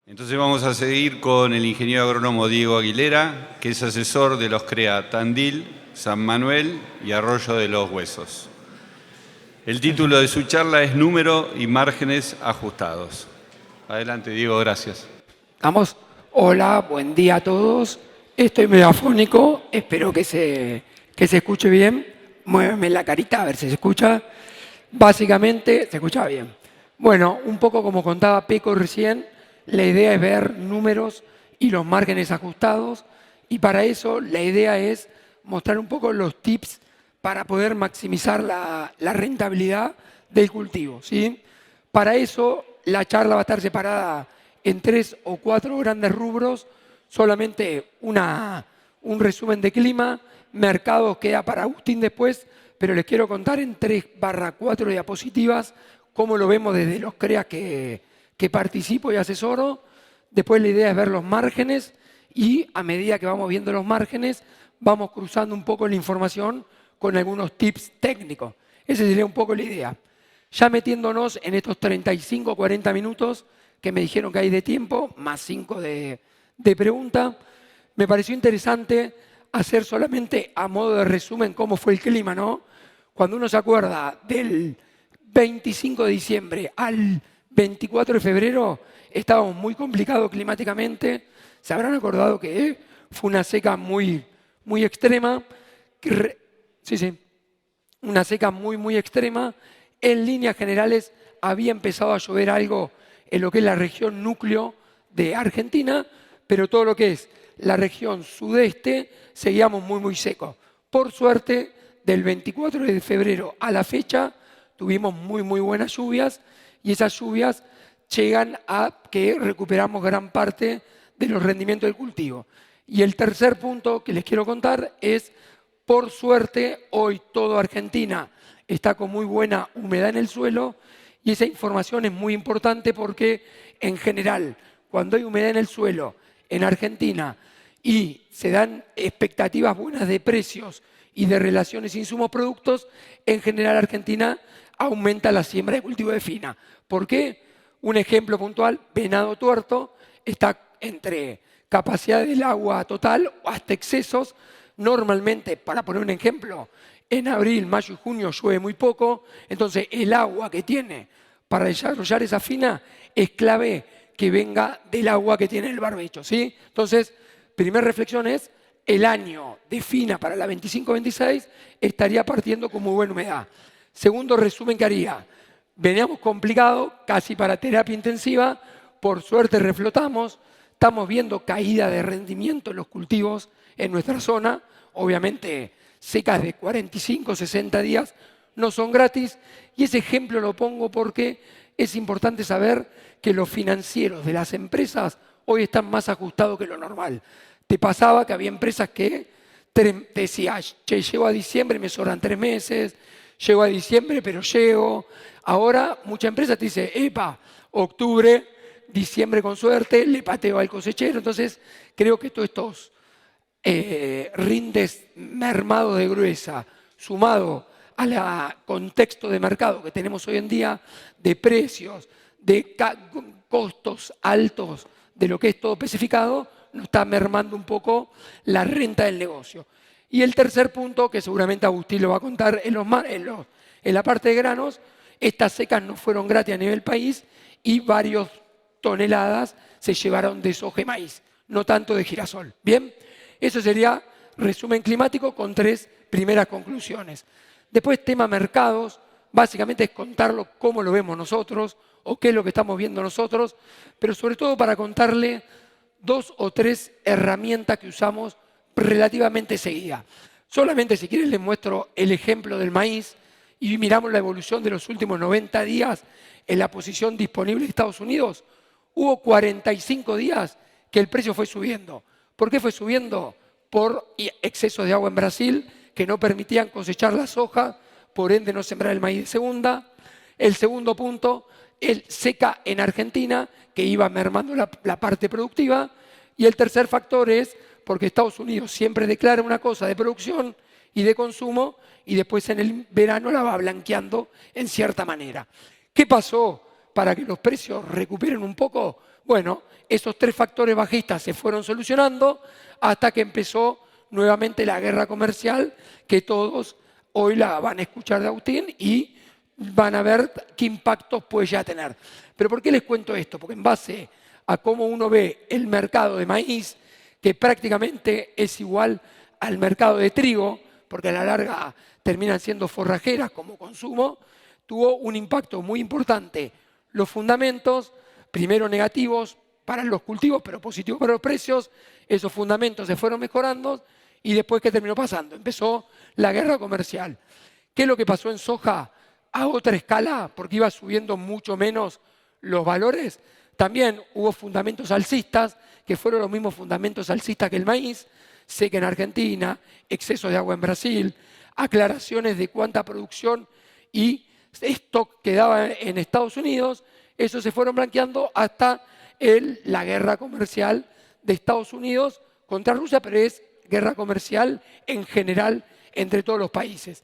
Entonces vamos a seguir con el ingeniero agrónomo Diego Aguilera, que es asesor de los CREA Tandil, San Manuel y Arroyo de los Huesos. El título de su charla es Número y márgenes ajustados. Adelante, Diego, gracias. Vamos. Hola, buen día a todos. Estoy medio afónico, espero que se escuche bien. Muéveme la carita a ver si se escucha. Básicamente, se escucha bien. Bueno, un poco como contaba Peco recién, la idea es ver números y los márgenes ajustados, y para eso la idea es mostrar un poco los tips para poder maximizar la rentabilidad del cultivo, ¿sí? Para eso la charla va a estar separada en 3 o 4 grandes rubros, solamente un resumen de clima, mercado queda para Agustín después, pero les quiero contar en 3/4 diapositivas cómo lo vemos desde los CREA que participo y asesoro. Después la idea es ver los márgenes y a medida que vamos viendo los márgenes vamos cruzando un poco la información con algunos tips técnicos. Esa sería un poco la idea. Ya metiéndonos en estos 35 o 40 minutos que me dijeron que hay de tiempo, más 5 de pregunta, me pareció interesante hacer solamente a modo de resumen cómo fue el clima, ¿no? Cuando uno se acuerda del 25 de diciembre al 24 de febrero, estábamos muy complicados climáticamente. Se habrán acordado que fue una seca muy extrema. Una seca muy extrema. En líneas generales había empezado a llover algo en lo que es la región núcleo de Argentina, pero todo lo que es la región sudeste seguíamos muy secos. Por suerte, del 24 de febrero a la fecha, tuvimos muy buenas lluvias, y esas lluvias llegan a que recuperamos gran parte de los rendimientos del cultivo. Y el tercer punto que les quiero contar es, por suerte, hoy toda Argentina está con muy buena humedad en el suelo, y esa información es muy importante porque, en general, cuando hay humedad en el suelo en Argentina y se dan expectativas buenas de precios y de relaciones insumos-productos, en general Argentina aumenta la siembra de cultivo de fina. ¿Por qué? Un ejemplo puntual: Venado Tuerto está entre capacidad del agua total o hasta excesos. Normalmente, para poner un ejemplo, en abril, mayo y junio llueve muy poco, entonces el agua que tiene para desarrollar esa fina es clave que venga del agua que tiene el barbecho, ¿sí? Entonces, primera reflexión es: el año de fina para la 25-26 estaría partiendo con muy buena humedad. Segundo resumen que haría: veníamos complicados, casi para terapia intensiva, por suerte reflotamos, estamos viendo caída de rendimiento en los cultivos en nuestra zona. Obviamente, secas de 45, 60 días no son gratis, y ese ejemplo lo pongo porque es importante saber que los financieros de las empresas hoy están más ajustados que lo normal. Te pasaba que había empresas que te decían: che, llego a diciembre y me sobran 3 meses, llego a diciembre pero llego. Ahora muchas empresas te dicen: epa, octubre, diciembre con suerte, le pateo al cosechero. Entonces creo que todos estos rindes mermados de gruesa, sumado al contexto de mercado que tenemos hoy en día, de precios, de costos altos de lo que es todo especificado, nos está mermando un poco la renta del negocio. Y el tercer punto, que seguramente Agustín lo va a contar en la parte de granos: estas secas no fueron gratis a nivel país y varias toneladas se llevaron de soja y maíz, no tanto de girasol. Bien, eso sería resumen climático con 3 primeras conclusiones. Después, tema mercados, básicamente es contarlo cómo lo vemos nosotros o qué es lo que estamos viendo nosotros, pero sobre todo para contarle 2 o 3 herramientas que usamos relativamente seguida. Solamente, si quieren, les muestro el ejemplo del maíz y miramos la evolución de los últimos 90 días en la posición disponible de Estados Unidos. Hubo 45 días que el precio fue subiendo. ¿Por qué fue subiendo? Por exceso de agua en Brasil, que no permitían cosechar la soja, por ende no sembrar el maíz de segunda. El segundo punto, el seca en Argentina, que iba mermando la parte productiva. Y el tercer factor es porque Estados Unidos siempre declara una cosa de producción y de consumo y después en el verano la va blanqueando en cierta manera. ¿Qué pasó? para que los precios recuperen un poco. Bueno, esos tres factores bajistas se fueron solucionando hasta que empezó nuevamente la guerra comercial, que todos hoy la van a escuchar de Agustín y van a ver qué impactos puede ya tener. Pero ¿por qué les cuento esto? Porque en base a cómo uno ve el mercado de maíz, que prácticamente es igual al mercado de trigo, porque a la larga terminan siendo forrajeras como consumo, tuvo un impacto muy importante. Los fundamentos, primero negativos para los cultivos, pero positivos para los precios, esos fundamentos se fueron mejorando y después, ¿qué terminó pasando? Empezó la guerra comercial. ¿Qué es lo que pasó en soja a otra escala? Porque iba subiendo mucho menos los valores. También hubo fundamentos alcistas, que fueron los mismos fundamentos alcistas que el maíz, seca en Argentina, exceso de agua en Brasil, aclaraciones de cuánta producción y stock quedaba en Estados Unidos. Eso se fueron blanqueando hasta la guerra comercial de Estados Unidos contra Rusia, pero es guerra comercial en general entre todos los países.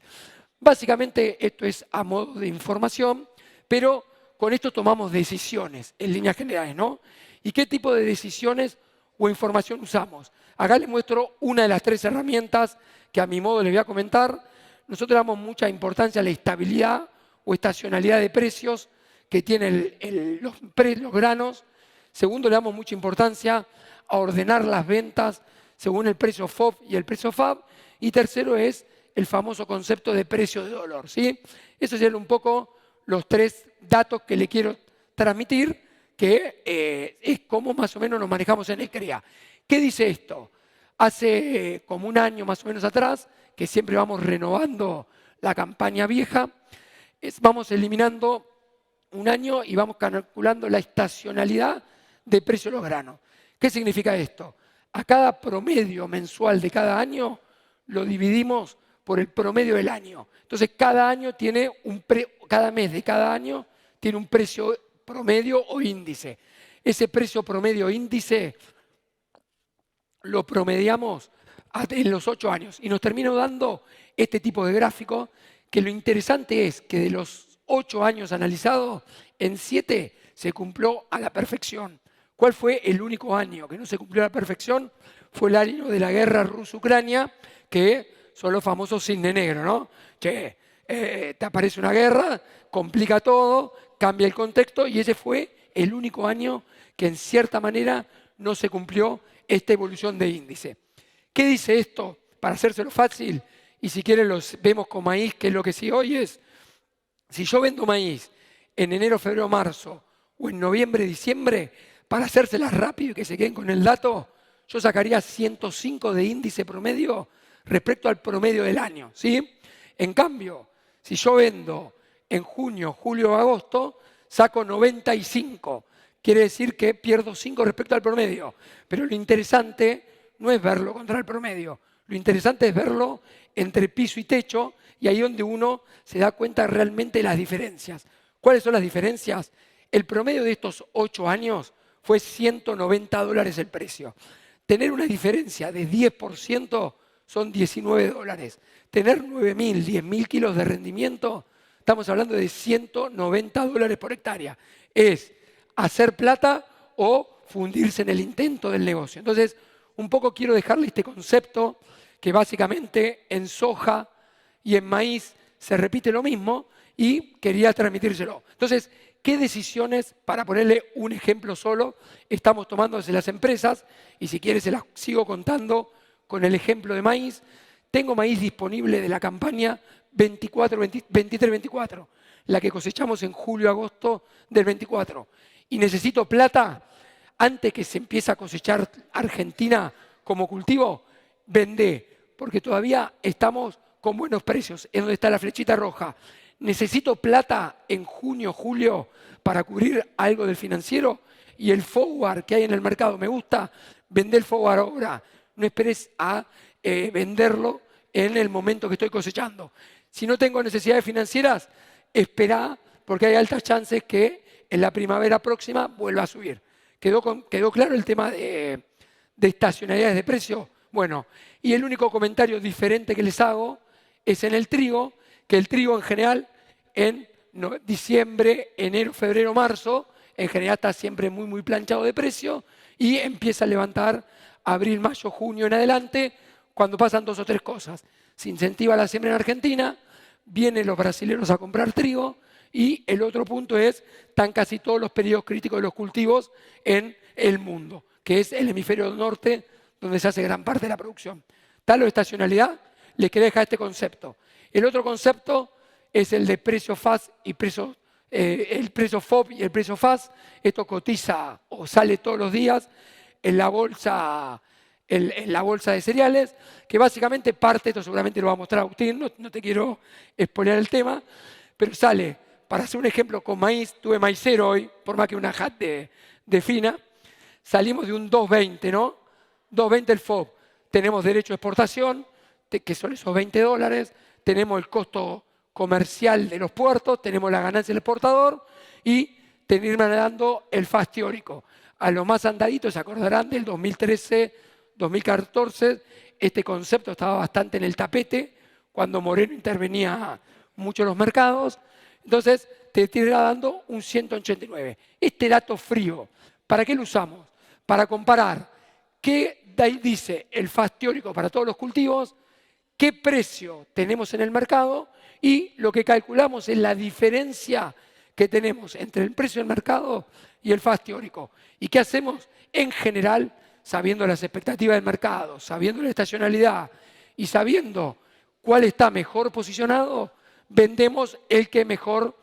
Básicamente esto es a modo de información, pero con esto tomamos decisiones en líneas generales, ¿no? ¿Y qué tipo de decisiones o información usamos? Acá les muestro una de las tres herramientas que a mi modo les voy a comentar. Nosotros damos mucha importancia a la estabilidad o estacionalidad de precios que tienen los granos. Segundo, le damos mucha importancia a ordenar las ventas según el precio FOB y el precio FAB. Y tercero es el famoso concepto de precio de dolor, ¿sí? Esos serían un poco los tres datos que le quiero transmitir, que es cómo más o menos nos manejamos en el CREA. ¿Qué dice esto? Hace como un año más o menos atrás, que siempre vamos renovando la campaña vieja, vamos eliminando un año y vamos calculando la estacionalidad de precio de los granos. ¿Qué significa esto? A cada promedio mensual de cada año lo dividimos por el promedio del año. Entonces, cada mes de cada año tiene un precio promedio o índice. Ese precio promedio o índice lo promediamos en los 8 años y nos termina dando este tipo de gráfico, que lo interesante es que de los 8 años analizados, en 7 se cumplió a la perfección. ¿Cuál fue el único año que no se cumplió a la perfección? Fue el año de la guerra Rusia-Ucrania, que son los famosos cisne negro, ¿no? Che, te aparece una guerra, complica todo, cambia el contexto, y ese fue el único año que en cierta manera no se cumplió esta evolución de índice. ¿Qué dice esto? Para hacérselo fácil, y si quieren los vemos con maíz, que es lo que sí hoy es, si yo vendo maíz en enero, febrero, marzo, o en noviembre, diciembre, para hacérselas rápido y que se queden con el dato, yo sacaría 105 de índice promedio respecto al promedio del año, ¿sí? En cambio, si yo vendo en junio, julio o agosto, saco 95. Quiere decir que pierdo 5 respecto al promedio. Pero lo interesante no es verlo contra el promedio. Lo interesante es verlo entre piso y techo, y ahí donde uno se da cuenta realmente de las diferencias. ¿Cuáles son las diferencias? El promedio de estos 8 años fue $190 el precio. Tener una diferencia de 10% son $19. Tener 9.000, 10.000 kilos de rendimiento, estamos hablando de $190 por hectárea. Es hacer plata o fundirse en el intento del negocio. Entonces, un poco quiero dejarle este concepto que básicamente en soja y en maíz se repite lo mismo y quería transmitírselo. Entonces, ¿qué decisiones, para ponerle un ejemplo solo, estamos tomando desde las empresas? Y si quieres se las sigo contando con el ejemplo de maíz. Tengo maíz disponible de la campaña 23-24, la que cosechamos en julio-agosto del 24. Y necesito plata antes que se empiece a cosechar Argentina como cultivo. Vendé, porque todavía estamos con buenos precios, en donde está la flechita roja. Necesito plata en junio, julio, para cubrir algo del financiero, y el forward que hay en el mercado me gusta, vender el forward ahora. No esperes a venderlo en el momento que estoy cosechando. Si no tengo necesidades financieras, espera, porque hay altas chances que en la primavera próxima vuelva a subir. ¿Quedó claro el tema de estacionalidades de precio? Bueno, y el único comentario diferente que les hago es en el trigo, que el trigo en general en diciembre, enero, febrero, marzo, en general está siempre muy, muy planchado de precio y empieza a levantar abril, mayo, junio en adelante, cuando pasan 2 o 3 cosas. Se incentiva la siembra en Argentina, vienen los brasileños a comprar trigo y el otro punto es, están casi todos los periodos críticos de los cultivos en el mundo, que es el hemisferio norte, donde se hace gran parte de la producción. Tal o estacionalidad, les quería dejar este concepto. El otro concepto es el de precio FAS y el precio FOB y el precio FAS. Esto cotiza o sale todos los días en la bolsa, en la bolsa de cereales, que básicamente parte, esto seguramente lo va a mostrar Agustín, no te quiero spoilear el tema, pero sale, para hacer un ejemplo con maíz, tuve maicero hoy, por más que una hat de fina, salimos de un 2.20, ¿no? 2.20 el FOB. Tenemos derecho a exportación, que son esos $20, tenemos el costo comercial de los puertos, tenemos la ganancia del exportador y terminan dando el FAS teórico. A los más andaditos se acordarán del 2013, 2014, este concepto estaba bastante en el tapete cuando Moreno intervenía mucho en los mercados, entonces te irá dando un 189. Este dato frío, ¿para qué lo usamos? Para comparar qué dice el FAS teórico para todos los cultivos, qué precio tenemos en el mercado y lo que calculamos es la diferencia que tenemos entre el precio del mercado y el FAS teórico. ¿Y qué hacemos? En general, sabiendo las expectativas del mercado, sabiendo la estacionalidad y sabiendo cuál está mejor posicionado, vendemos el que mejor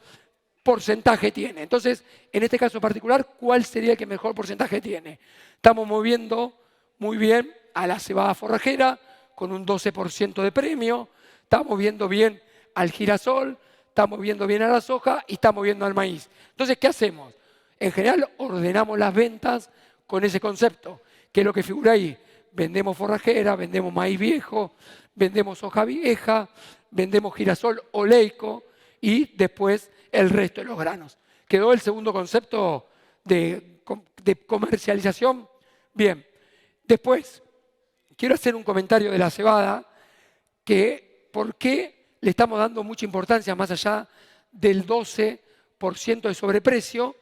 porcentaje tiene. Entonces, en este caso particular, ¿cuál sería el que mejor porcentaje tiene? Estamos moviendo muy bien a la cebada forrajera con un 12% de premio, estamos viendo bien al girasol, estamos viendo bien a la soja y estamos viendo al maíz. Entonces, ¿qué hacemos? En general, ordenamos las ventas con ese concepto, que es lo que figura ahí. Vendemos forrajera, vendemos maíz viejo, vendemos soja vieja, vendemos girasol oleico y después el resto de los granos. ¿Quedó el segundo concepto de comercialización? Bien. Después, quiero hacer un comentario de la cebada, que por qué le estamos dando mucha importancia más allá del 12% de sobreprecio,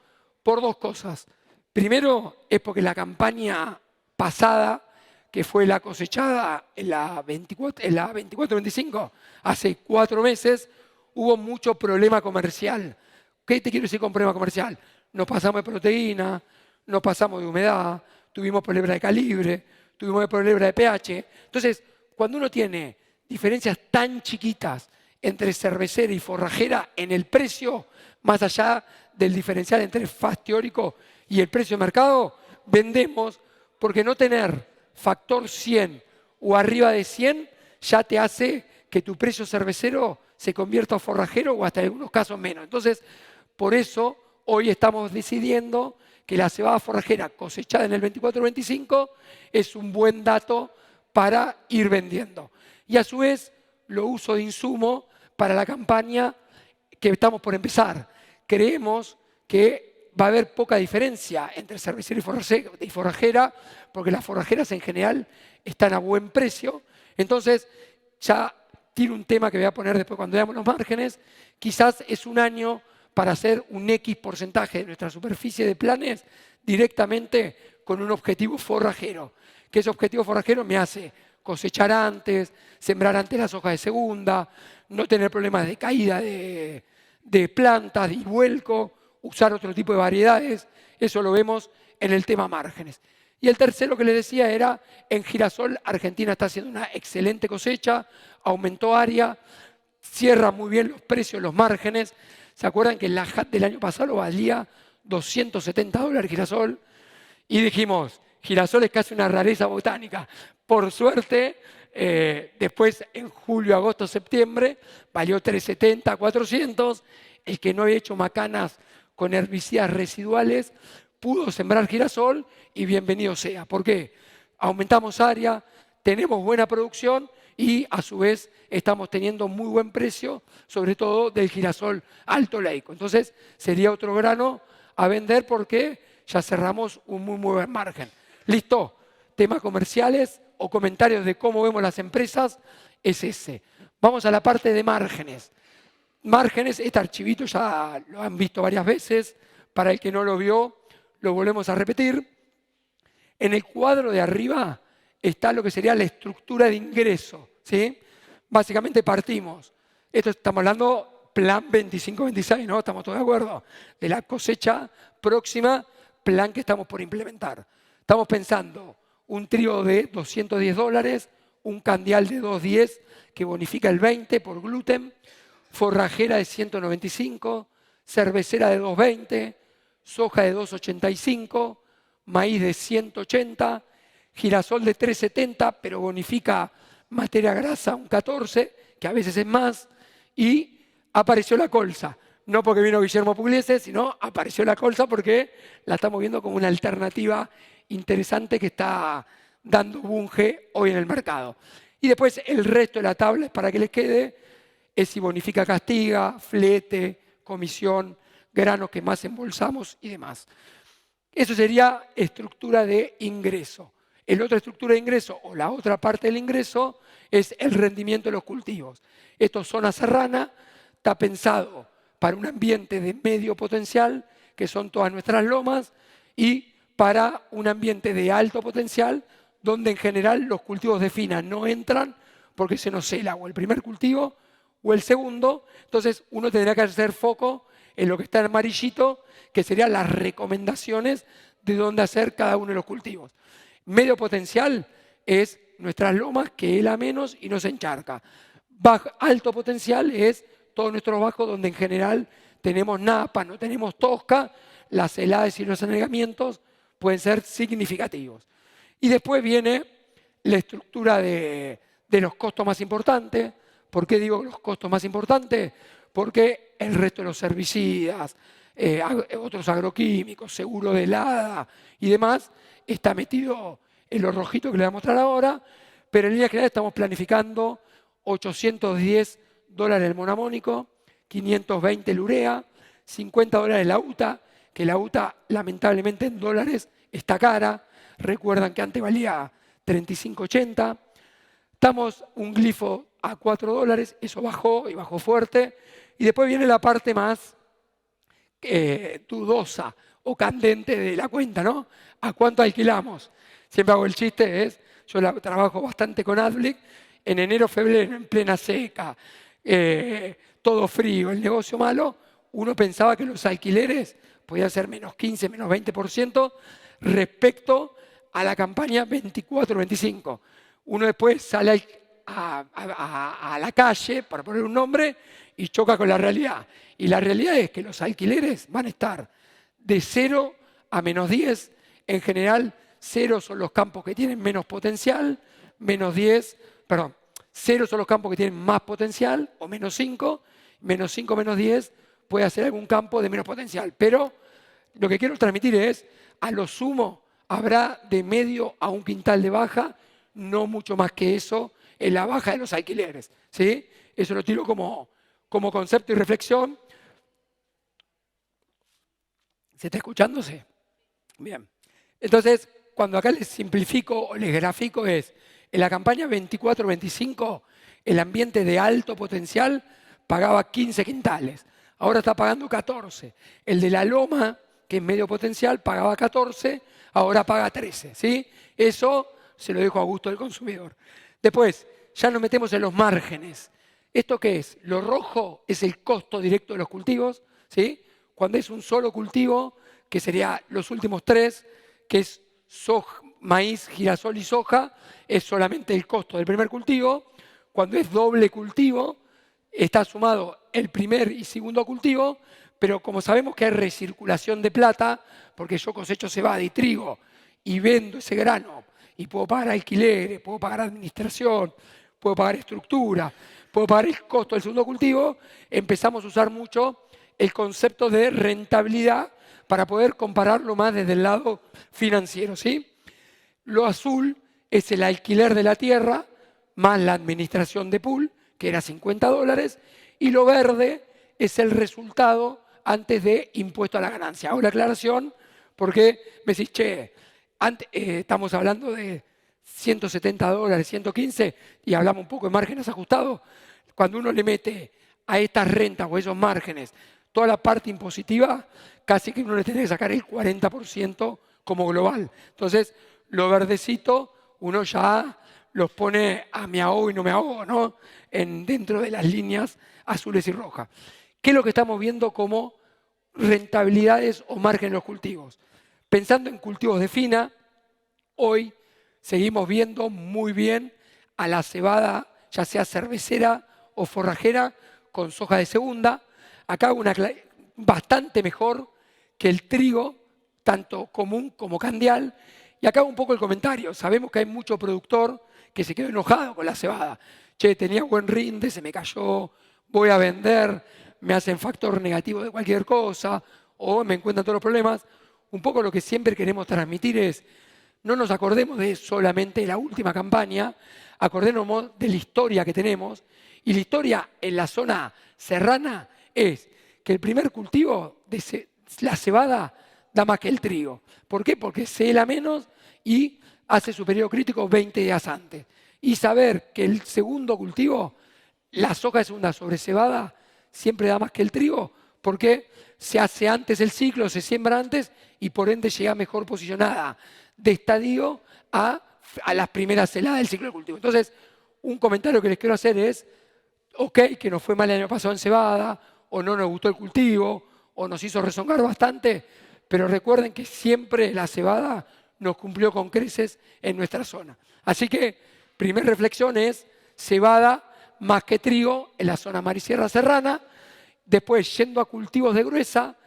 por 2 cosas. Primero, es porque la campaña pasada, que fue la cosechada en la 24-25, hace 4 meses, hubo mucho problema comercial. ¿Qué te quiero decir con problema comercial? Nos pasamos de proteína, nos pasamos de humedad, tuvimos problemas de calibre, tuvimos problemas de pH. Entonces, cuando uno tiene diferencias tan chiquitas entre cervecera y forrajera en el precio, más allá del diferencial entre el FAS teórico y el precio de mercado, vendemos porque no tener factor 100 o arriba de 100 ya te hace que tu precio cervecero se convierta a forrajero o hasta en algunos casos menos. Entonces, por eso hoy estamos decidiendo que la cebada forrajera cosechada en el 24-25 es un buen dato para ir vendiendo. Y a su vez lo uso de insumo para la campaña que estamos por empezar. Creemos que va a haber poca diferencia entre cervecera y forrajera, porque las forrajeras en general están a buen precio. Entonces, ya tiene un tema que voy a poner después cuando veamos los márgenes. Quizás es un año para hacer un X porcentaje de nuestra superficie de planes directamente con un objetivo forrajero. Que ese objetivo forrajero me hace cosechar antes, sembrar antes las hojas de segunda, no tener problemas de caída de plantas, de vuelco, usar otro tipo de variedades. Eso lo vemos en el tema márgenes. Y el tercero que les decía era, en girasol, Argentina está haciendo una excelente cosecha, aumentó área, cierra muy bien los precios, los márgenes. ¿Se acuerdan que la hat del año pasado valía $270 el girasol? Y dijimos, girasol es casi una rareza botánica. Por suerte, después en julio, agosto, septiembre, valió $370, $400. El que no había hecho macanas con herbicidas residuales pudo sembrar girasol y bienvenido sea. ¿Por qué? Aumentamos área, tenemos buena producción y a su vez estamos teniendo muy buen precio, sobre todo del girasol alto oleico. Entonces sería otro grano a vender porque ya cerramos un muy buen margen. Listo, temas comerciales o comentarios de cómo vemos las empresas es ese. Vamos a la parte de márgenes. Márgenes, este archivito ya lo han visto varias veces. Para el que no lo vio, lo volvemos a repetir. En el cuadro de arriba está lo que sería la estructura de ingreso, ¿sí? Básicamente partimos. Esto estamos hablando plan 25-26, ¿no? ¿Estamos todos de acuerdo? De la cosecha próxima, plan que estamos por implementar. Estamos pensando un trigo de $210, un candial de 210 que bonifica el 20 por gluten, forrajera de 195, cervecera de 220, soja de 285, maíz de 180, girasol de 370, pero bonifica materia grasa un 14, que a veces es más, y apareció la colza. No porque vino Guillermo Pugliese, sino apareció la colza porque la estamos viendo como una alternativa interesante que está dando bunge hoy en el mercado. Y después el resto de la tabla, para que les quede, es si bonifica castiga, flete, comisión, granos que más embolsamos y demás. Eso sería estructura de ingreso. La otra estructura de ingreso o la otra parte del ingreso es el rendimiento de los cultivos. Esto es zona serrana, está pensado para un ambiente de medio potencial, que son todas nuestras lomas, y para un ambiente de alto potencial, donde en general los cultivos de fina no entran porque se nos cela o el primer cultivo o el segundo. Entonces uno tendrá que hacer foco en lo que está en amarillito, que serían las recomendaciones de dónde hacer cada uno de los cultivos. Medio potencial es nuestras lomas, que hela menos y no se encharca. Alto potencial es todos nuestros bajos, donde en general tenemos napa, no tenemos tosca, las heladas y los anegamientos pueden ser significativos. Y después viene la estructura de los costos más importantes. ¿Por qué digo los costos más importantes? Porque el resto de los herbicidas, otros agroquímicos, seguro de helada y demás, está metido en lo rojito que les voy a mostrar ahora, pero en línea general estamos planificando $810 el monamónico, 520 el urea, $50 la UTA, que la UTA lamentablemente en dólares está cara. Recuerdan que antes valía 35.80. Estamos un glifo a $4, eso bajó y bajó fuerte. Y después viene la parte más dudosa o candente de la cuenta, ¿no? ¿A cuánto alquilamos? Siempre hago el chiste, yo trabajo bastante con Adblick, en enero, febrero, en plena seca, todo frío, el negocio malo, uno pensaba que los alquileres podían ser menos 15, menos 20% respecto a la campaña 24-25. Uno después sale a la calle, para poner un nombre, y choca con la realidad. Y la realidad es que los alquileres van a estar de 0 a menos 10. En general, 0 son los campos que tienen menos potencial, menos 10, perdón, 0 son los campos que tienen más potencial, o menos 5, menos 5, menos 10, puede hacer algún campo de menos potencial. Pero lo que quiero transmitir es, a lo sumo, habrá de medio a un quintal de baja, no mucho más que eso, en la baja de los alquileres, ¿sí? Eso lo tiro como concepto y reflexión. ¿Se está escuchándose? Bien. Entonces, cuando acá les simplifico o les grafico es, en la campaña 24-25, el ambiente de alto potencial pagaba 15 quintales. Ahora está pagando 14. El de la loma, que es medio potencial, pagaba 14, ahora paga 13, ¿sí? Eso se lo dejo a gusto del consumidor. Después, ya nos metemos en los márgenes. ¿Esto qué es? Lo rojo es el costo directo de los cultivos, ¿sí? Cuando es un solo cultivo, que sería los últimos 3, que es soja, maíz, girasol y soja, es solamente el costo del primer cultivo. Cuando es doble cultivo, está sumado el primer y segundo cultivo, pero como sabemos que hay recirculación de plata, porque yo cosecho cebada y trigo y vendo ese grano y puedo pagar alquileres, puedo pagar administración, puedo pagar estructura, puedo pagar el costo del segundo cultivo, empezamos a usar mucho el concepto de rentabilidad para poder compararlo más desde el lado financiero, ¿sí? Lo azul es el alquiler de la tierra más la administración de pool, que era $50, y lo verde es el resultado antes de impuesto a la ganancia. Hago la aclaración porque me decís, che, estamos hablando de $170, 115, y hablamos un poco de márgenes ajustados. Cuando uno le mete a estas rentas o esos márgenes toda la parte impositiva, casi que uno le tiene que sacar el 40% como global. Entonces, lo verdecito, uno ya los pone a me ahogo y no me ahogo, ¿no? Dentro de las líneas azules y rojas. ¿Qué es lo que estamos viendo como rentabilidades o margen en los cultivos? Pensando en cultivos de fina, hoy seguimos viendo muy bien a la cebada, ya sea cervecera o forrajera, con soja de segunda. Acá bastante mejor que el trigo, tanto común como candial. Y acá un poco el comentario. Sabemos que hay mucho productor que se quedó enojado con la cebada. Che, tenía buen rinde, se me cayó, voy a vender, me hacen factor negativo de cualquier cosa, o me encuentran todos los problemas. Un poco lo que siempre queremos transmitir es, no nos acordemos de solamente la última campaña, acordémonos de la historia que tenemos. Y la historia en la zona serrana es que el primer cultivo de la cebada da más que el trigo. ¿Por qué? Porque se hela menos y hace su periodo crítico 20 días antes. Y saber que el segundo cultivo, la soja de segunda sobre cebada, siempre da más que el trigo, porque se hace antes el ciclo, se siembra antes y por ende llega mejor posicionada de estadio a las primeras heladas del ciclo de cultivo. Entonces, un comentario que les quiero hacer es, ok, que nos fue mal el año pasado en cebada, o no nos gustó el cultivo, o nos hizo rezongar bastante, pero recuerden que siempre la cebada nos cumplió con creces en nuestra zona. Así que, primera reflexión es cebada más que trigo en la zona mar y sierra serrana. Después, yendo a cultivos de gruesa,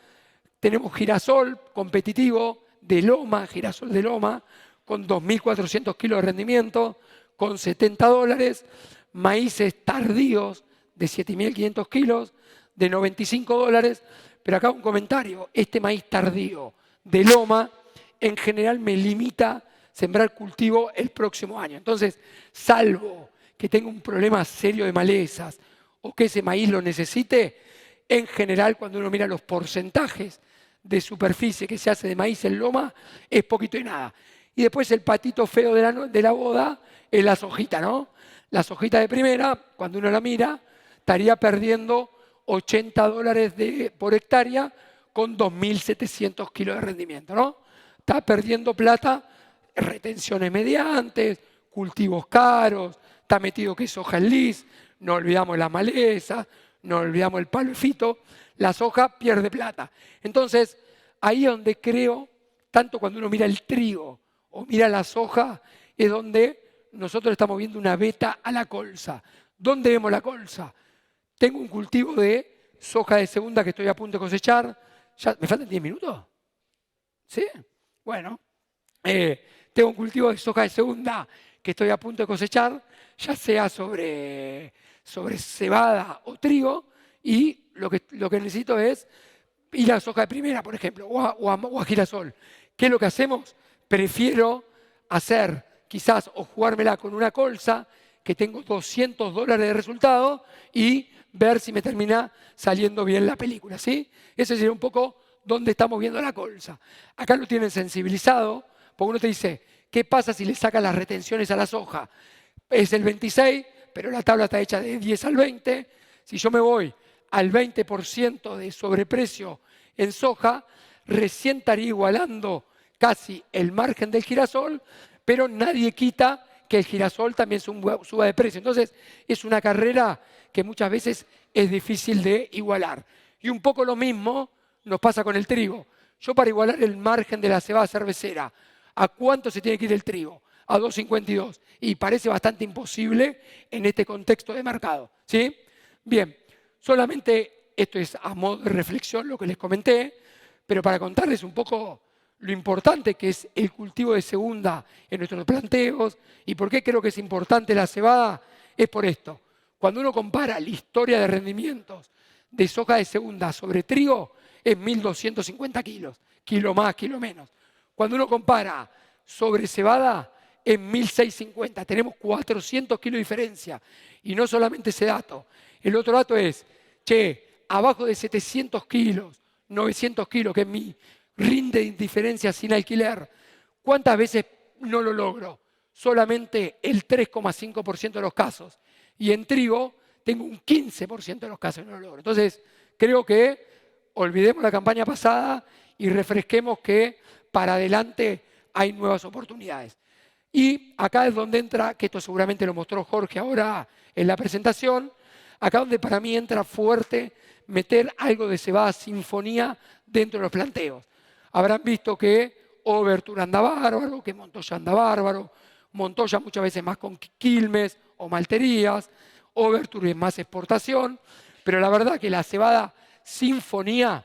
tenemos girasol competitivo de loma, girasol de loma, con 2.400 kilos de rendimiento, con $70, maíces tardíos de 7.500 kilos, de $95, pero acá un comentario, este maíz tardío de loma en general me limita sembrar cultivo el próximo año. Entonces, salvo que tenga un problema serio de malezas o que ese maíz lo necesite, en general cuando uno mira los porcentajes de superficie que se hace de maíz en loma, es poquito y nada. Y después el patito feo de la boda es la sojita, ¿no? La sojita de primera, cuando uno la mira, estaría perdiendo $80 por hectárea con 2.700 kilos de rendimiento, ¿no? Está perdiendo plata, retenciones mediantes, cultivos caros, está metido que es soja en lis, no olvidamos la maleza, no olvidamos el palo de fito, la soja pierde plata. Entonces, ahí es donde creo, tanto cuando uno mira el trigo o mira la soja, es donde nosotros estamos viendo una beta a la colza. ¿Dónde vemos la colza? Tengo un cultivo de soja de segunda que estoy a punto de cosechar. ¿Ya me faltan 10 minutos? ¿Sí? Bueno, tengo un cultivo de soja de segunda que estoy a punto de cosechar, ya sea sobre cebada o trigo, y lo que necesito es ir a soja de primera, por ejemplo, o a girasol. ¿Qué es lo que hacemos? Prefiero hacer quizás o jugármela con una colza que tengo $200 de resultado y ver si me termina saliendo bien la película, ¿sí? Ese sería un poco donde estamos viendo la colza. Acá lo tienen sensibilizado, porque uno te dice, ¿qué pasa si le sacan las retenciones a la soja? Es el 26, pero la tabla está hecha de 10 al 20. Si yo me voy al 20% de sobreprecio en soja, recién estaría igualando casi el margen del girasol, pero nadie quita que el girasol también suba de precio. Entonces, es una carrera que muchas veces es difícil de igualar. Y un poco lo mismo nos pasa con el trigo. Yo para igualar el margen de la cebada cervecera, ¿a cuánto se tiene que ir el trigo? A 2.52. Y parece bastante imposible en este contexto de mercado, ¿sí? Bien, solamente esto es a modo de reflexión lo que les comenté, pero para contarles un poco lo importante que es el cultivo de segunda en nuestros planteos y por qué creo que es importante la cebada, es por esto. Cuando uno compara la historia de rendimientos de soja de segunda sobre trigo, es 1.250 kilos, kilo más, kilo menos. Cuando uno compara sobre cebada, es 1.650, tenemos 400 kilos de diferencia. Y no solamente ese dato, el otro dato es, abajo de 700 kilos, 900 kilos, que es mi rinde de diferencia sin alquiler, ¿cuántas veces no lo logro? Solamente el 3,5% de los casos. Y en trigo tengo un 15% de los casos que no lo logro. Entonces, creo que olvidemos la campaña pasada y refresquemos que para adelante hay nuevas oportunidades. Y acá es donde entra, que esto seguramente lo mostró Jorge ahora en la presentación, acá donde para mí entra fuerte meter algo de cebada sinfonía dentro de los planteos. Habrán visto que Overture anda bárbaro, que Montoya anda bárbaro, Montoya muchas veces más con Quilmes o malterías, Overture es más exportación, pero la verdad que la cebada sinfonía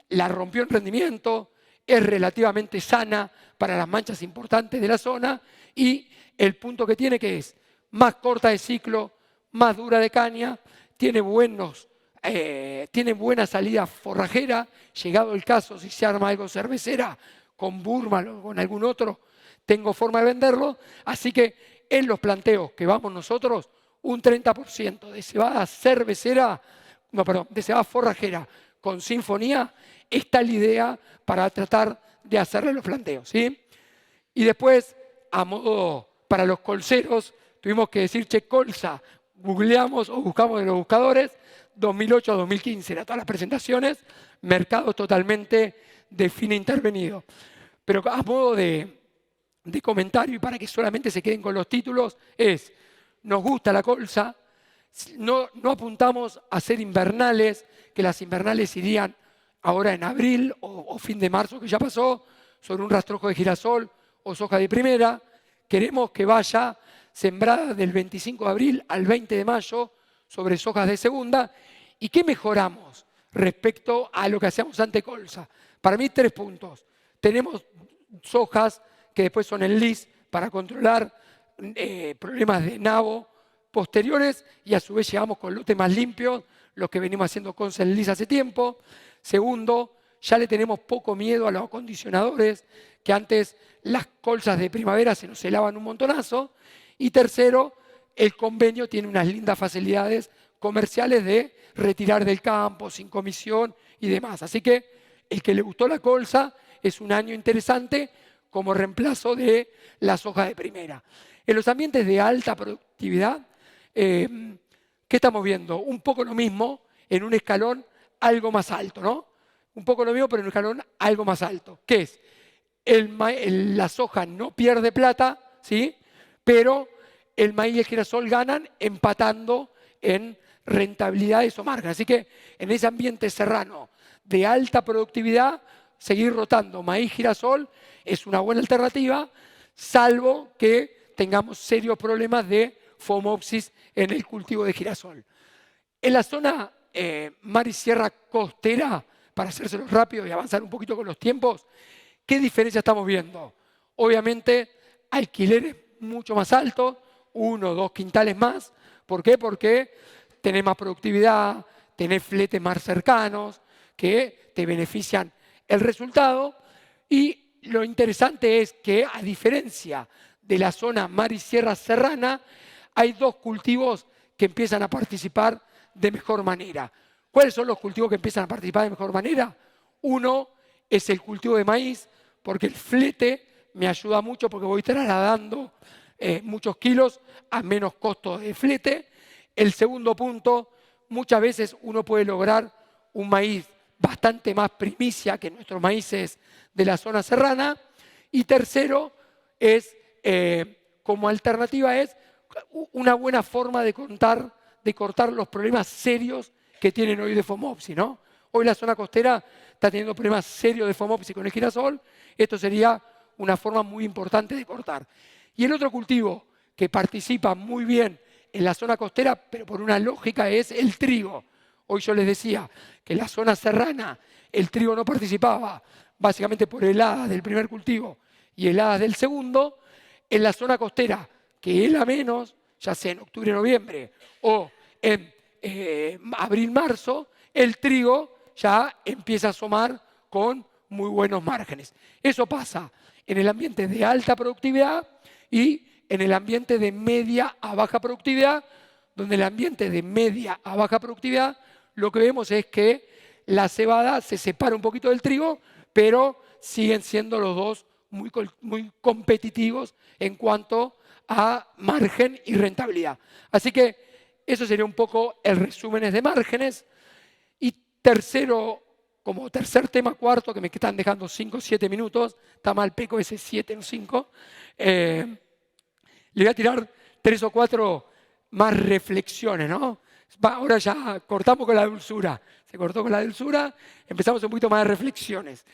la rompió en rendimiento, es relativamente sana para las manchas importantes de la zona y el punto que tiene que es más corta de ciclo, más dura de caña, tiene buena salida forrajera, llegado el caso si se arma algo cervecera con Burman o con algún otro, tengo forma de venderlo, así que en los planteos que vamos nosotros, un 30% de cebada cervecera, no, perdón, de cebada forrajera con sinfonía, está la idea para tratar de hacerle los planteos, ¿sí? Y después, a modo para los colceros, tuvimos que decir, che, colza, googleamos o buscamos en los buscadores, 2008 a 2015, eran todas las presentaciones, mercado totalmente de fina intervenido. Pero a modo de comentario y para que solamente se queden con los títulos, nos gusta la colza, no apuntamos a hacer invernales, que las invernales irían ahora en abril o fin de marzo que ya pasó, sobre un rastrojo de girasol o soja de primera. Queremos que vaya sembrada del 25 de abril al 20 de mayo sobre sojas de segunda. ¿Y qué mejoramos respecto a lo que hacíamos ante colza? Para mí 3 puntos. Tenemos sojas que después son en lis para controlar problemas de nabo posteriores y a su vez llegamos con lotes más limpios, los que venimos haciendo con en lis hace tiempo. Segundo, ya le tenemos poco miedo a los acondicionadores, que antes las colzas de primavera se nos helaban un montonazo. Y tercero, el convenio tiene unas lindas facilidades comerciales de retirar del campo, sin comisión y demás. Así que el que le gustó la colza es un año interesante como reemplazo de la soja de primera. En los ambientes de alta productividad, ¿qué estamos viendo? Un poco lo mismo en un escalón algo más alto, ¿no? Un poco lo mismo, pero en un escalón algo más alto. ¿Qué es? La soja no pierde plata, ¿sí? Pero el maíz y el girasol ganan empatando en rentabilidades o margen. Así que en ese ambiente serrano de alta productividad, seguir rotando maíz y girasol es una buena alternativa, salvo que tengamos serios problemas de fomopsis en el cultivo de girasol. En la zona mar y sierra costera, para hacérselo rápido y avanzar un poquito con los tiempos, ¿qué diferencia estamos viendo? Obviamente, alquileres mucho más altos, 1 o 2 quintales más. ¿Por qué? Porque tenés más productividad, tenés fletes más cercanos que te benefician el resultado. Y lo interesante es que, a diferencia de la zona mar y sierra serrana, hay 2 cultivos que empiezan a participar de mejor manera. ¿Cuáles son los cultivos que empiezan a participar de mejor manera? Uno es el cultivo de maíz, porque el flete me ayuda mucho porque voy trasladando muchos kilos a menos costo de flete. El segundo punto, muchas veces uno puede lograr un maíz bastante más primicia que nuestros maíces de la zona serrana. Y tercero, como alternativa, es una buena forma de cortar los problemas serios que tienen hoy de fomopsis, ¿no? Hoy la zona costera está teniendo problemas serios de fomopsis con el girasol. Esto sería una forma muy importante de cortar. Y el otro cultivo que participa muy bien en la zona costera, pero por una lógica, es el trigo. Hoy yo les decía que en la zona serrana el trigo no participaba, básicamente por heladas del primer cultivo y heladas del segundo. En la zona costera, que hela menos, ya sea en octubre, noviembre o en abril, marzo, el trigo ya empieza a asomar con muy buenos márgenes. Eso pasa en el ambiente de alta productividad y en el ambiente de media a baja productividad, donde en el ambiente de media a baja productividad lo que vemos es que la cebada se separa un poquito del trigo, pero siguen siendo los dos muy competitivos en cuanto a margen y rentabilidad. Así que eso sería un poco el resumen de márgenes. Y tercero, como tercer tema, cuarto, que me están dejando 5 o 7 minutos, está mal peco ese 7 o 5, le voy a tirar 3 o 4 más reflexiones, ¿no? Ahora ya cortamos con la dulzura, se cortó con la dulzura, empezamos un poquito más de reflexiones.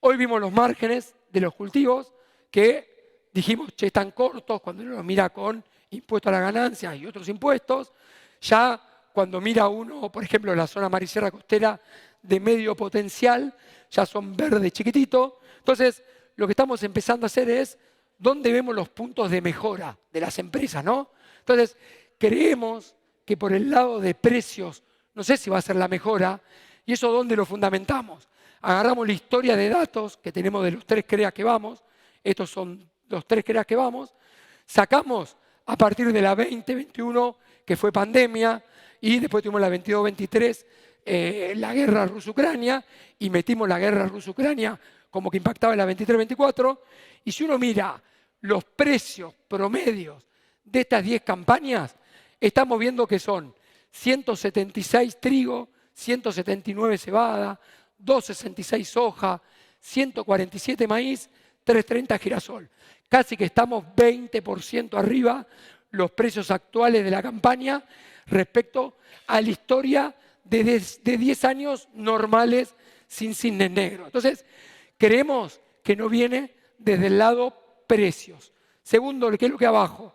Hoy vimos los márgenes de los cultivos que dijimos, che, están cortos cuando uno los mira con impuesto a la ganancia y otros impuestos. Ya cuando mira uno, por ejemplo, la zona marisierra costera de medio potencial, ya son verdes chiquititos. Entonces, lo que estamos empezando a hacer es, ¿dónde vemos los puntos de mejora de las empresas, no? Entonces, creemos que por el lado de precios, no sé si va a ser la mejora, y eso ¿dónde lo fundamentamos? Agarramos la historia de datos que tenemos de los 3 CREA que vamos, estos son los 3 CREA que vamos, sacamos a partir de la 2021, que fue pandemia, y después tuvimos la 22-23, la guerra Rusia-Ucrania, y metimos la guerra Rusia-Ucrania como que impactaba en la 23-24, y si uno mira los precios promedios de estas 10 campañas, estamos viendo que son 176 trigo, 179 cebada, 266 soja, 147 maíz, 330 girasol. Casi que estamos 20% arriba los precios actuales de la campaña respecto a la historia de 10 años normales sin cisnes negros. Entonces, creemos que no viene desde el lado precios. Segundo, ¿qué es lo que abajo?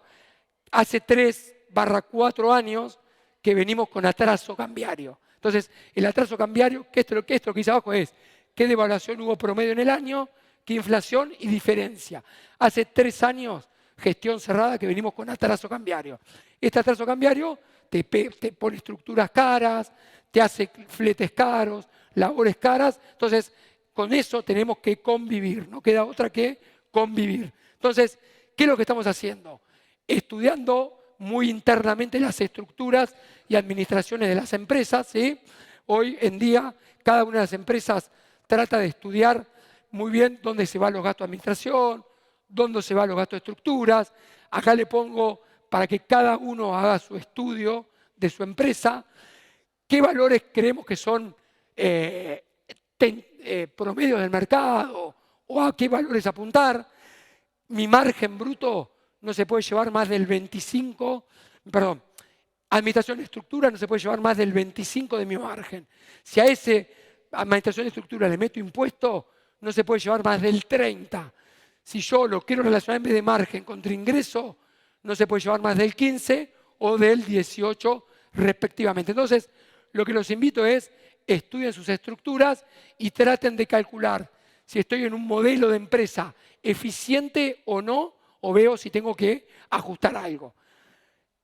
Hace 3/4 años que venimos con atraso cambiario. Entonces, el atraso cambiario, que esto lo que dice abajo es qué devaluación hubo promedio en el año, qué inflación y diferencia. Hace 3 años, gestión cerrada, que venimos con atraso cambiario. Este atraso cambiario te pone estructuras caras, te hace fletes caros, labores caras. Entonces, con eso tenemos que convivir, no queda otra que convivir. Entonces, ¿qué es lo que estamos haciendo? Estudiando muy internamente las estructuras y administraciones de las empresas, ¿sí? Hoy en día, cada una de las empresas trata de estudiar muy bien dónde se van los gastos de administración, dónde se van los gastos de estructuras. Acá le pongo para que cada uno haga su estudio de su empresa, qué valores creemos que son promedios del mercado o a qué valores apuntar. Mi margen bruto no se puede llevar más del 25, administración de estructura no se puede llevar más del 25 de mi margen. Si a ese administración de estructura le meto impuesto, no se puede llevar más del 30. Si yo lo quiero relacionar en vez de margen contra ingreso, no se puede llevar más del 15 o del 18 respectivamente. Entonces, lo que los invito es estudien sus estructuras y traten de calcular si estoy en un modelo de empresa eficiente o no, o veo si tengo que ajustar algo.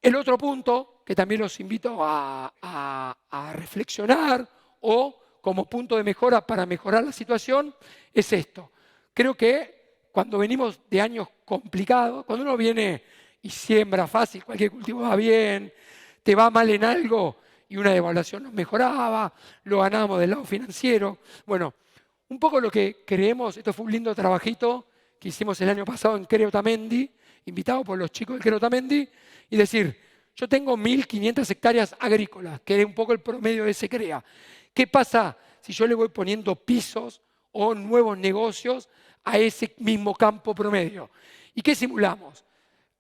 El otro punto, que también los invito a reflexionar o como punto de mejora para mejorar la situación, es esto. Creo que cuando venimos de años complicados, cuando uno viene y siembra fácil, cualquier cultivo va bien, te va mal en algo y una devaluación nos mejoraba, lo ganábamos del lado financiero. Bueno, un poco lo que creemos, esto fue un lindo trabajito que hicimos el año pasado en Creo Otamendi, invitado por los chicos del Creo Otamendi, y decir, yo tengo 1.500 hectáreas agrícolas, que es un poco el promedio de ese CREA. ¿Qué pasa si yo le voy poniendo pisos o nuevos negocios a ese mismo campo promedio? ¿Y qué simulamos?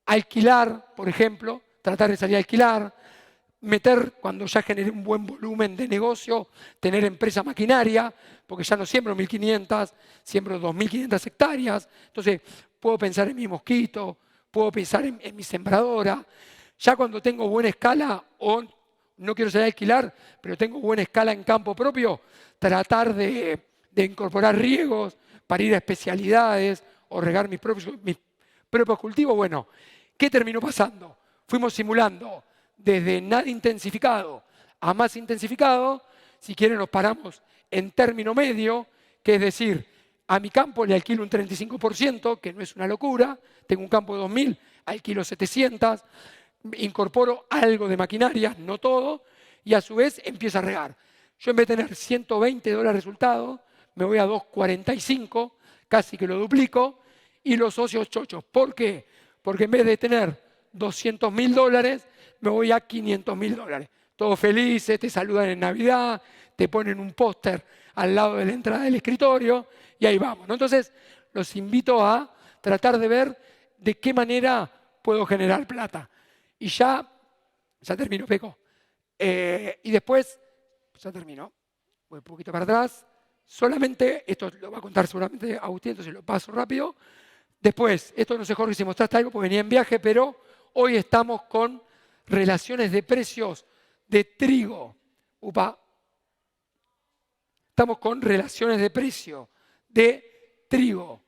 Alquilar, por ejemplo, tratar de salir a alquilar, meter, cuando ya genere un buen volumen de negocio, tener empresa maquinaria, porque ya no siembro 1.500, siembro 2.500 hectáreas. Entonces, puedo pensar en mi mosquito, puedo pensar en mi sembradora. Ya cuando tengo buena escala, o no quiero salir a alquilar, pero tengo buena escala en campo propio, tratar de incorporar riegos para ir a especialidades o regar mis propios cultivos. Bueno, ¿qué terminó pasando? Fuimos simulando desde nada intensificado a más intensificado. Si quieren nos paramos en término medio, que es decir, a mi campo le alquilo un 35%, que no es una locura, tengo un campo de 2.000, alquilo 700, incorporo algo de maquinaria, no todo, y a su vez empiezo a regar. Yo en vez de tener $120 resultado, me voy a 245, casi que lo duplico, y los socios chochos. ¿Por qué? Porque en vez de tener $200.000, me voy a $500.000. Todos felices, te saludan en Navidad, te ponen un póster al lado de la entrada del escritorio y ahí vamos, ¿no? Entonces, los invito a tratar de ver de qué manera puedo generar plata. Y ya termino, Peco. Y después, ya termino, voy un poquito para atrás. Solamente, esto lo va a contar seguramente Agustín, entonces lo paso rápido. Después, esto no sé, Jorge, si mostraste algo, porque venía en viaje, pero hoy estamos con relaciones de precios de trigo. Estamos con relaciones de precio de trigo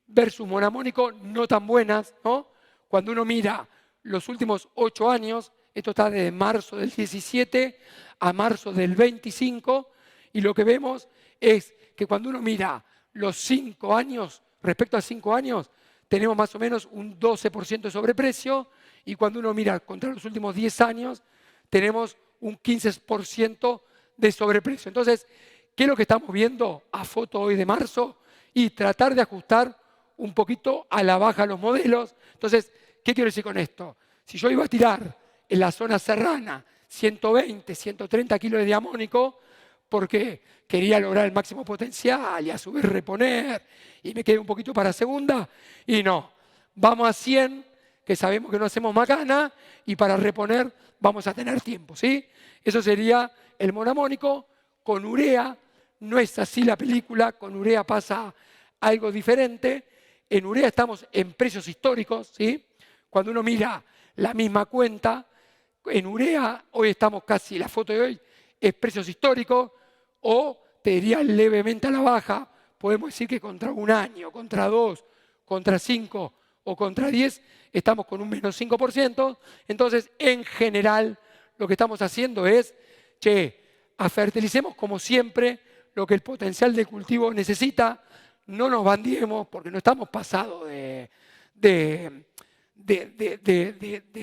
versus monamónico no tan buenas, ¿no? Cuando uno mira los últimos 8 años, esto está desde marzo del 17 a marzo del 25, y lo que vemos es que cuando uno mira los 5 años, respecto a 5 años, tenemos más o menos un 12% de sobreprecio, y cuando uno mira contra los últimos 10 años, tenemos un 15% de sobreprecio. Entonces, ¿qué es lo que estamos viendo a foto hoy de marzo? Y tratar de ajustar un poquito a la baja los modelos. Entonces, ¿qué quiero decir con esto? Si yo iba a tirar en la zona serrana 120, 130 kilos de diamónico, porque quería lograr el máximo potencial y a su vez reponer, y me quedé un poquito para segunda, y no, vamos a 100, que sabemos que no hacemos macana, y para reponer vamos a tener tiempo, ¿sí? Eso sería el monamónico. Con urea no es así la película, con urea pasa algo diferente. En urea estamos en precios históricos, ¿sí? Cuando uno mira la misma cuenta, en urea hoy estamos casi, la foto de hoy es precios históricos, o te diría levemente a la baja. Podemos decir que contra un año, contra 2, contra 5 o contra 10 estamos con un menos 5%. Entonces, en general, lo que estamos haciendo es, fertilicemos como siempre lo que el potencial de cultivo necesita, no nos bandiemos porque no estamos pasados de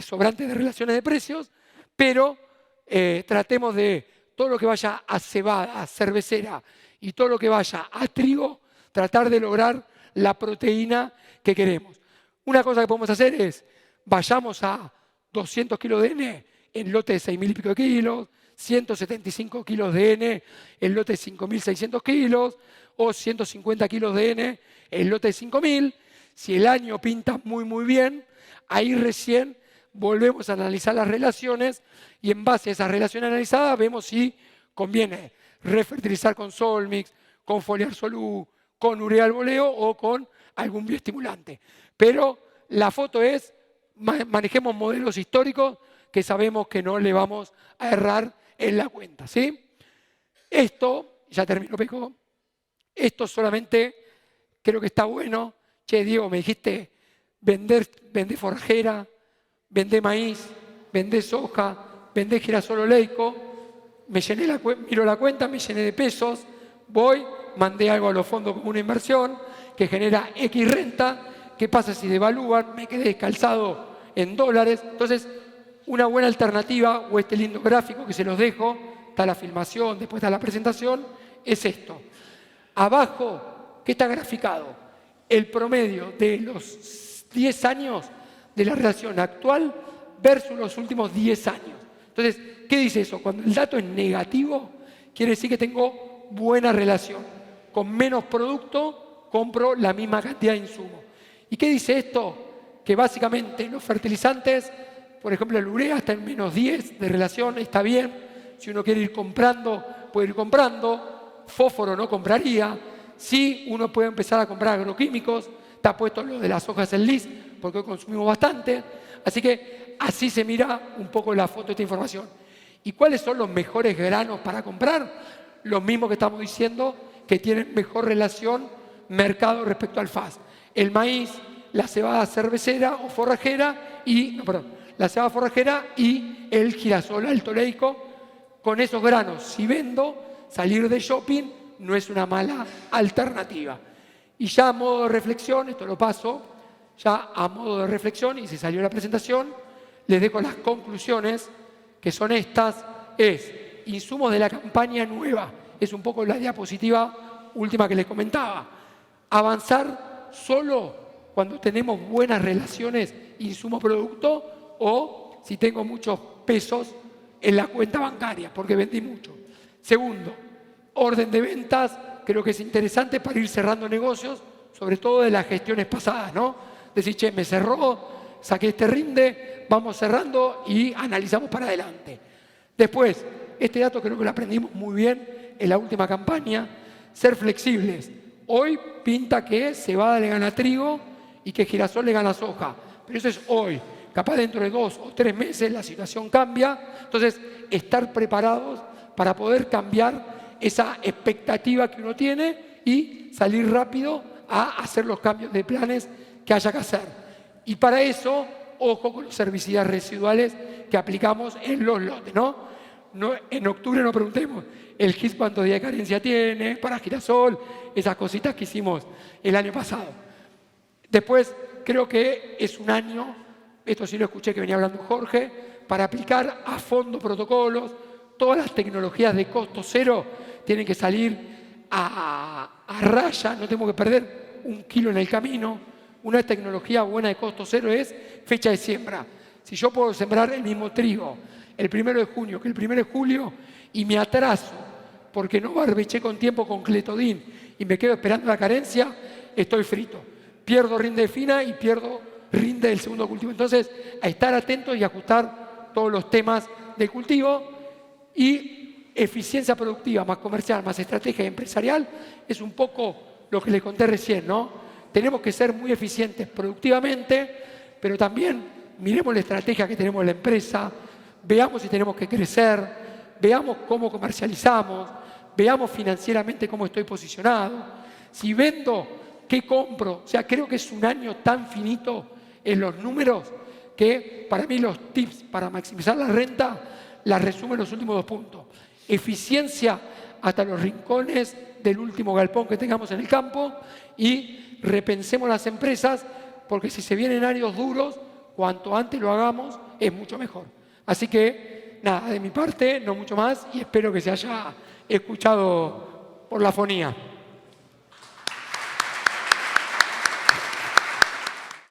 sobrantes de relaciones de precios, pero tratemos de todo lo que vaya a cebada, a cervecera y todo lo que vaya a trigo, tratar de lograr la proteína que queremos. Una cosa que podemos hacer es, vayamos a 200 kilos de N en lote de 6.000 y pico de kilos, 175 kilos de N en lote de 5.600 kilos, o 150 kilos de N en lote de 5.000. Si el año pinta muy, muy bien, ahí recién volvemos a analizar las relaciones, y en base a esas relaciones analizadas vemos si conviene refertilizar con Solmix, con foliar solú, con urea al boleo o con algún bioestimulante. Pero la foto es, manejemos modelos históricos que sabemos que no le vamos a errar en la cuenta, ¿sí? Esto, ya termino, Peco, esto solamente creo que está bueno. Che, Diego, me dijiste vender forrajera, vender maíz, vender soja, vender girasol oleico. Me llené miro la cuenta, me llené de pesos, voy, mandé algo a los fondos como una inversión que genera X renta. ¿Qué pasa si devalúan? Me quedé descalzado en dólares. Entonces, una buena alternativa, o este lindo gráfico que se los dejo, está la filmación, después está la presentación, es esto. Abajo, ¿qué está graficado? El promedio de los 10 años de la relación actual versus los últimos 10 años. Entonces, ¿qué dice eso? Cuando el dato es negativo, quiere decir que tengo buena relación. Con menos producto, compro la misma cantidad de insumo. ¿Y qué dice esto? Que básicamente los fertilizantes, por ejemplo, el urea está en menos 10 de relación, está bien. Si uno quiere ir comprando, puede ir comprando. Fósforo no compraría. Sí, uno puede empezar a comprar agroquímicos. Está puesto lo de las hojas en lis, porque hoy consumimos bastante. Así que así se mira un poco la foto de esta información. ¿Y cuáles son los mejores granos para comprar? Los mismos que estamos diciendo, que tienen mejor relación mercado respecto al FAS. El maíz, la cebada cervecera o forrajera la cebada forrajera y el girasol alto oleico. Con esos granos, si vendo, salir de shopping no es una mala alternativa. Y ya a modo de reflexión, esto lo paso, ya a modo de reflexión, y se salió la presentación, les dejo las conclusiones, que son estas, es insumos de la campaña nueva, es un poco la diapositiva última que les comentaba. Avanzar solo cuando tenemos buenas relaciones insumo-producto, o si tengo muchos pesos en la cuenta bancaria, porque vendí mucho. Segundo, orden de ventas, creo que es interesante para ir cerrando negocios, sobre todo de las gestiones pasadas, ¿no? Decir, che, me cerró, saqué este rinde, vamos cerrando y analizamos para adelante. Después, este dato creo que lo aprendimos muy bien en la última campaña, ser flexibles. Hoy pinta que cebada le gana trigo y que girasol le gana soja, pero eso es hoy. Capaz dentro de 2 o 3 meses la situación cambia, entonces estar preparados para poder cambiar esa expectativa que uno tiene y salir rápido a hacer los cambios de planes que haya que hacer. Y para eso, ojo con los herbicidas residuales que aplicamos en los lotes, ¿no? En octubre no preguntemos el GIS cuántos días de carencia tiene, para girasol, esas cositas que hicimos el año pasado. Después, creo que es un año, esto sí lo escuché que venía hablando Jorge, para aplicar a fondo protocolos. Todas las tecnologías de costo cero tienen que salir a raya, no tenemos que perder 1 kilo en el camino. Una tecnología buena de costo cero es fecha de siembra. Si yo puedo sembrar el mismo trigo el 1 de junio que el 1 de julio y me atraso porque no barbeché con tiempo con cletodin y me quedo esperando la carencia, estoy frito. Pierdo rinde fina y pierdo rinde del segundo cultivo. Entonces, a estar atentos y ajustar todos los temas del cultivo. Y eficiencia productiva más comercial, más estrategia empresarial, es un poco lo que les conté recién, ¿no? Tenemos que ser muy eficientes productivamente, pero también miremos la estrategia que tenemos en la empresa, veamos si tenemos que crecer, veamos cómo comercializamos, veamos financieramente cómo estoy posicionado, si vendo, qué compro. O sea, creo que es un año tan finito en los números que para mí los tips para maximizar la renta las resumo en los últimos 2 puntos. Eficiencia hasta los rincones del último galpón que tengamos en el campo y repensemos las empresas porque si se vienen años duros, cuanto antes lo hagamos es mucho mejor. Así que, nada, de mi parte, no mucho más y espero que se haya escuchado por la fonía.